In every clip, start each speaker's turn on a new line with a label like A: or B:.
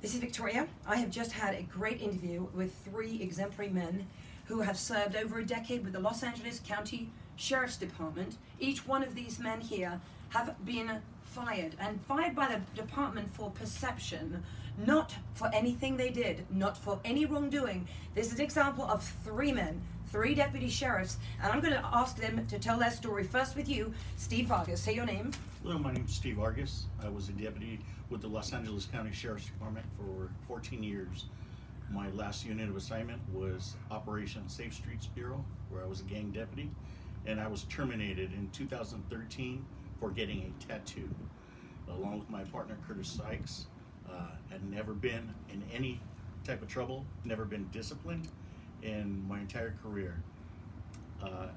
A: This is Victoria. I have just had a great interview with 3 exemplary men who have served over a decade with the Los Angeles County Sheriff's Department. Each one of these men here have been fired, and fired by the department for perception, not for anything they did, not for any wrongdoing. This is an example of 3 men, 3 deputy sheriffs, and I'm going to ask them to tell their story. First with you, Steve Vargas. Say your name.
B: Hello, my name is Steve Vargas. I was a deputy with the Los Angeles County Sheriff's Department for 14 years. My last unit of assignment was Operation Safe Streets Bureau, where I was a gang deputy, and I was terminated in 2013 for getting a tattoo. Along with my partner Curtis Sykes, had never been in any type of trouble, never been disciplined in my entire career.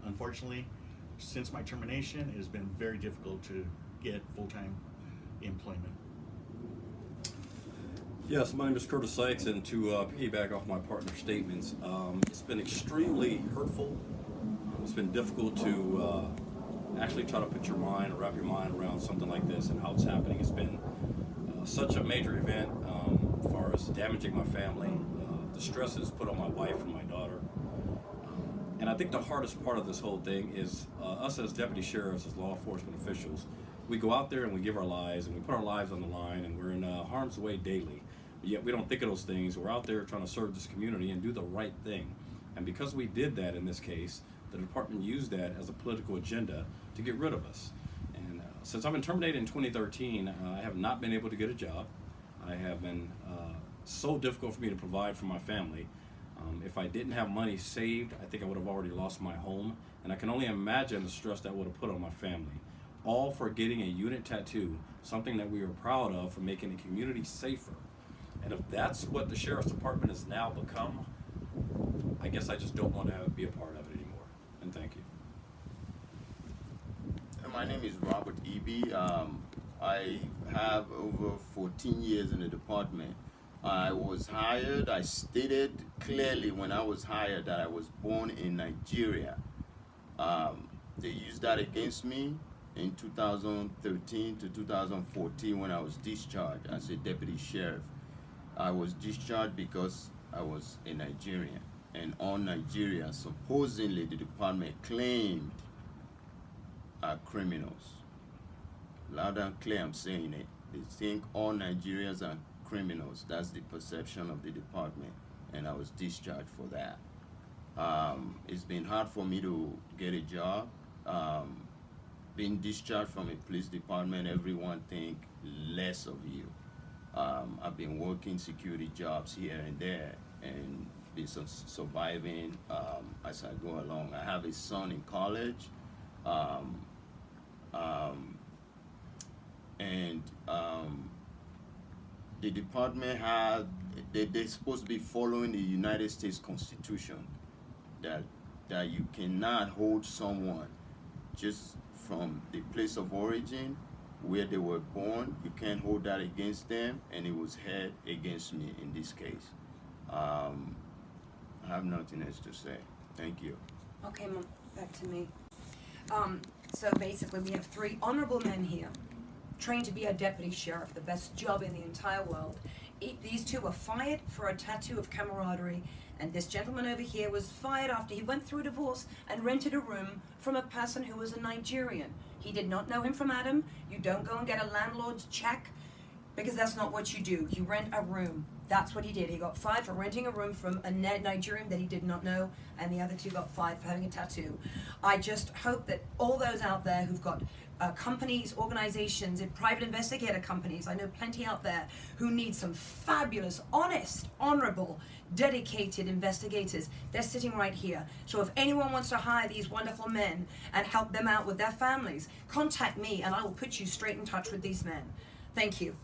B: Unfortunately, since my termination, it has been very difficult to get full-time employment.
C: Yes, my name is Curtis Sykes, and to piggyback off my partner's statements, it's been extremely hurtful. It's been difficult to actually try to put your mind or wrap your mind around something like this and how it's happening. It's been such a major event as far as damaging my family, the stress it's put on my wife and my daughter. And I think the hardest part of this whole thing is us as deputy sheriffs, as law enforcement officials, we go out there and we give our lives and we put our lives on the line, and we're in harm's way daily. But yet we don't think of those things. We're out there trying to serve this community and do the right thing. And because we did that in this case, the department used that as a political agenda to get rid of us. And since I've been terminated in 2013, I have not been able to get a job. I have been so difficult for me to provide for my family. If I didn't have money saved, I think I would have already lost my home. And I can only imagine the stress that would have put on my family. All for getting a unit tattoo, something that we are proud of for making the community safer. And if that's what the Sheriff's Department has now become, I guess I just don't want to be a part of it anymore. And thank you.
D: My name is Robert Eby. I have over 14 years in the department. I was hired, I stated clearly when I was hired that I was born in Nigeria. They used that against me in 2013 to 2014 when I was discharged as a deputy sheriff. I was discharged because I was a Nigerian, and all Nigeria, supposedly the department claimed, are criminals. Loud and clear, I'm saying it. They think all Nigerians are criminals. That's the perception of the department, and I was discharged for that. It's been hard for me to get a job. Being discharged from a police department, everyone think less of you. I've been working security jobs here and there and been surviving as I go along. I have a son in college, the department they're supposed to be following the United States Constitution, that you cannot hold someone just from the place of origin where they were born. You can't hold that against them, and it was held against me in this case. I have nothing else to say. Thank you.
A: Okay, Mom, back to me. So basically we have 3 honorable men here, trained to be a deputy sheriff, the best job in the entire world. These 2 were fired for a tattoo of camaraderie, and this gentleman over here was fired after he went through a divorce and rented a room from a person who was a Nigerian. He did not know him from Adam. You don't go and get a landlord's check, because that's not what you do. You rent a room. That's what he did. He got fired for renting a room from a Nigerian that he did not know, and the other 2 got fired for having a tattoo. I just hope that all those out there who've got companies, organizations, and private investigator companies, I know plenty out there who need some fabulous, honest, honorable, dedicated investigators. They're sitting right here. So if anyone wants to hire these wonderful men and help them out with their families, contact me and I will put you straight in touch with these men. Thank you.